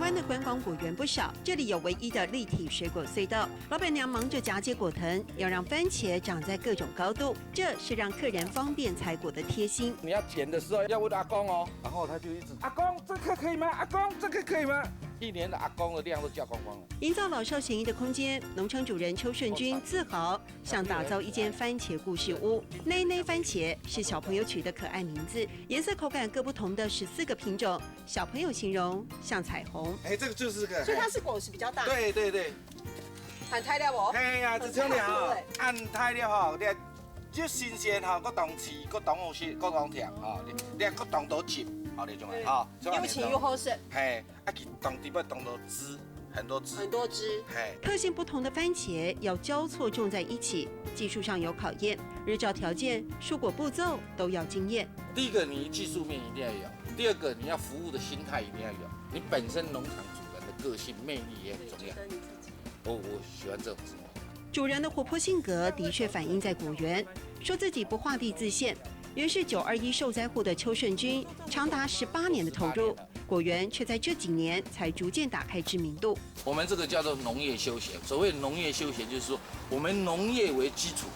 湾的观光果园不少，这里有唯一的立体水果隧道。老板娘忙着夹接果藤，要让番茄长在各种高度，这是让客人方便采果的贴心。你要捡的时候要问阿公哦，然后他就一直阿公这颗可以吗？阿公这颗可以吗？一年的阿公的量都叫光光了。营造老少咸宜的空间，农场主人邱顺军自豪想打造一间番茄故事屋。内内番茄是小朋友取的可爱名字，颜色口感各不同的14个品种，小朋友形容像彩虹。这个就是个，所以它是果实比较大。对对对，很太了不？嘿呀，这种了按太了吼，你这新鲜吼，搁当吃，搁当好食，搁当甜吼，你搁当多汁。好那种啊，又轻又厚实。嘿，当地要当到汁，很多汁。嘿，特性不同的番茄要交错种在一起，技术上有考验，日照条件、蔬果步骤都要经验。第一个，你技术面一定要有；第二个，你要服务的心态一定要有。你本身农场主人的个性魅力也很重要。我喜欢这种生活。主人的活泼性格的确反映在果园，说自己不画地自限。原是921受灾户的邱顺军，长达18年的投入，果园却在这几年才逐渐打开知名度。我们这个叫做农业休闲，所谓农业休闲，就是说我们农业为基础，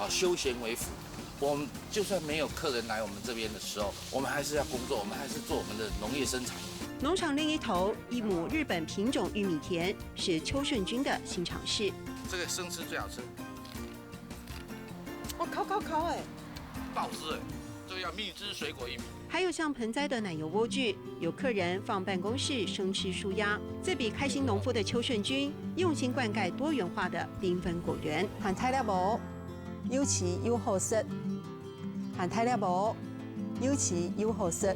休闲为辅。我们就算没有客人来我们这边的时候，我们还是要工作，我们还是做我们的农业生产。农场另一头，一亩日本品种玉米田是邱顺军的新尝试。这个生吃最好吃。哇，烤哎！爆汁哎，这个叫蜜汁水果玉米。还有像盆栽的奶油莴苣，有客人放办公室生吃舒压。这比开心农夫的邱顺军用心灌溉多元化的缤纷果园。很太了不？又齐又好食。很太了不？又齐又好食。